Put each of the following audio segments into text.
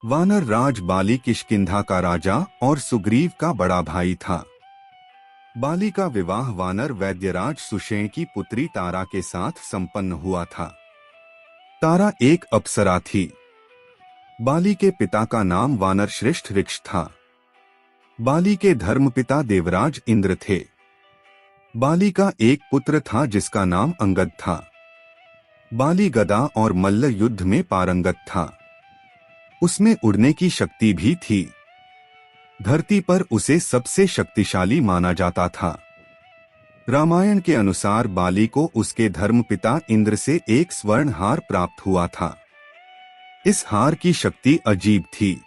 वानर राज बाली किष्किंधा का राजा और सुग्रीव का बड़ा भाई था। बाली का विवाह वानर वैद्यराज सुषेण की पुत्री तारा के साथ संपन्न हुआ था। तारा एक अप्सरा थी। बाली के पिता का नाम वानर श्रेष्ठ ऋक्ष था। बाली के धर्मपिता देवराज इंद्र थे। बाली का एक पुत्र था जिसका नाम अंगद था। बाली गदा और मल्ल युद्ध में पारंगत था। उसमें उड़ने की शक्ति भी थी। धरती पर उसे सबसे शक्तिशाली माना जाता था। रामायण के अनुसार बाली को उसके धर्मपिता इंद्र से एक स्वर्ण हार प्राप्त हुआ था। इस हार की शक्ति अजीब थी।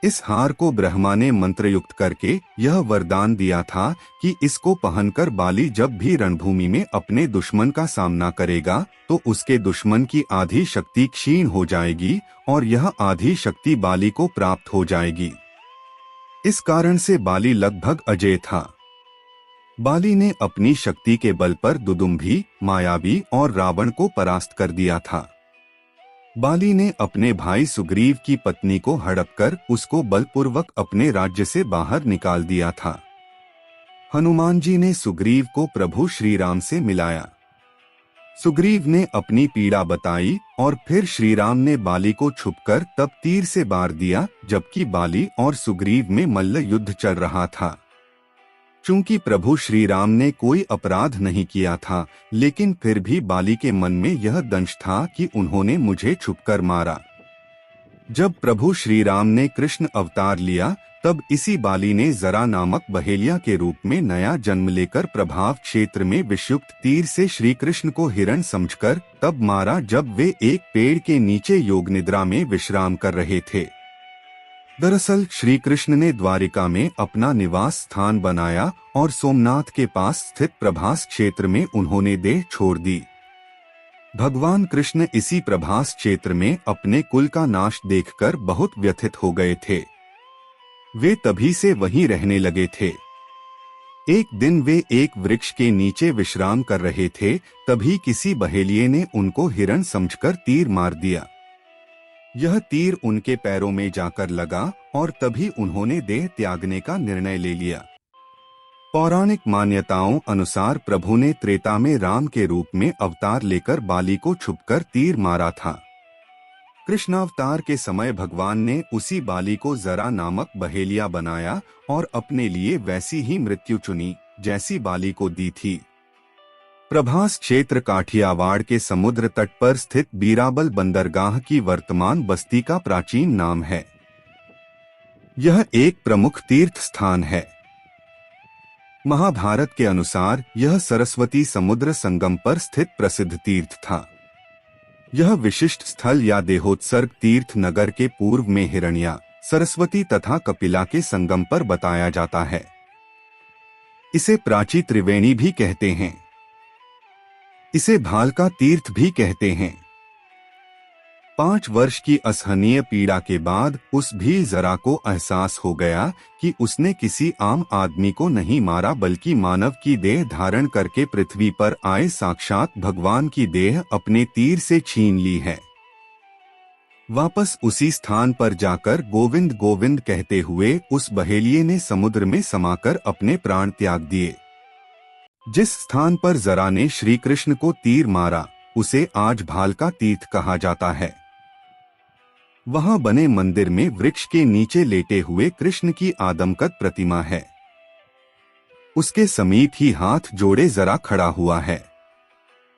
इस हार को ब्रह्मा ने मंत्रयुक्त करके यह वरदान दिया था कि इसको पहनकर बाली जब भी रणभूमि में अपने दुश्मन का सामना करेगा तो उसके दुश्मन की आधी शक्ति क्षीण हो जाएगी और यह आधी शक्ति बाली को प्राप्त हो जाएगी। इस कारण से बाली लगभग अजेय था। बाली ने अपनी शक्ति के बल पर दुदुम्भी, मायावी और रावण को परास्त कर दिया था। बाली ने अपने भाई सुग्रीव की पत्नी को हड़पकर उसको बलपूर्वक अपने राज्य से बाहर निकाल दिया था। हनुमान जी ने सुग्रीव को प्रभु श्री राम से मिलाया। सुग्रीव ने अपनी पीड़ा बताई और फिर श्री राम ने बाली को छुपकर तब तीर से मार दिया, जबकि बाली और सुग्रीव में मल्ल युद्ध चल रहा था। चूंकि प्रभु श्री राम ने कोई अपराध नहीं किया था, लेकिन फिर भी बाली के मन में यह दंश था कि उन्होंने मुझे छुपकर मारा। जब प्रभु श्री राम ने कृष्ण अवतार लिया तब इसी बाली ने जरा नामक बहेलिया के रूप में नया जन्म लेकर प्रभाव क्षेत्र में विषयुक्त तीर से श्री कृष्ण को हिरण समझकर तब मारा जब वे एक पेड़ के नीचे योग निद्रा में विश्राम कर रहे थे। दरअसल श्री कृष्ण ने द्वारिका में अपना निवास स्थान बनाया और सोमनाथ के पास स्थित प्रभास क्षेत्र में उन्होंने देह छोड़ दी। भगवान कृष्ण इसी प्रभास क्षेत्र में अपने कुल का नाश देखकर बहुत व्यथित हो गए थे। वे तभी से वहीं रहने लगे थे। एक दिन वे एक वृक्ष के नीचे विश्राम कर रहे थे, तभी किसी बहेलिये ने उनको हिरण समझकर तीर मार दिया। यह तीर उनके पैरों में जाकर लगा और तभी उन्होंने देह त्यागने का निर्णय ले लिया। पौराणिक मान्यताओं अनुसार प्रभु ने त्रेता में राम के रूप में अवतार लेकर बाली को छुपकर तीर मारा था। कृष्णावतार के समय भगवान ने उसी बाली को जरा नामक बहेलिया बनाया और अपने लिए वैसी ही मृत्यु चुनी जैसी बाली को दी थी। प्रभास क्षेत्र काठियावाड़ के समुद्र तट पर स्थित बीराबल बंदरगाह की वर्तमान बस्ती का प्राचीन नाम है। यह एक प्रमुख तीर्थ स्थान है। महाभारत के अनुसार यह सरस्वती समुद्र संगम पर स्थित प्रसिद्ध तीर्थ था। यह विशिष्ट स्थल या देहोत्सर्ग तीर्थ नगर के पूर्व में हिरण्या, सरस्वती तथा कपिला के संगम पर बताया जाता है। इसे प्राची त्रिवेणी भी कहते हैं। इसे भालका तीर्थ भी कहते हैं। 5 वर्ष की असहनीय पीड़ा के बाद उस भी जरा को एहसास हो गया कि उसने किसी आम आदमी को नहीं मारा बल्कि मानव की देह धारण करके पृथ्वी पर आए साक्षात भगवान की देह अपने तीर से छीन ली है। वापस उसी स्थान पर जाकर गोविंद गोविंद कहते हुए उस बहेलिये ने समुद्र में समाकर अपने प्राण त्याग दिए। जिस स्थान पर जरा ने श्री कृष्ण को तीर मारा उसे आज भालका तीर्थ कहा जाता है। वहां बने मंदिर में वृक्ष के नीचे लेटे हुए कृष्ण की आदमकद प्रतिमा है। उसके समीप ही हाथ जोड़े जरा खड़ा हुआ है।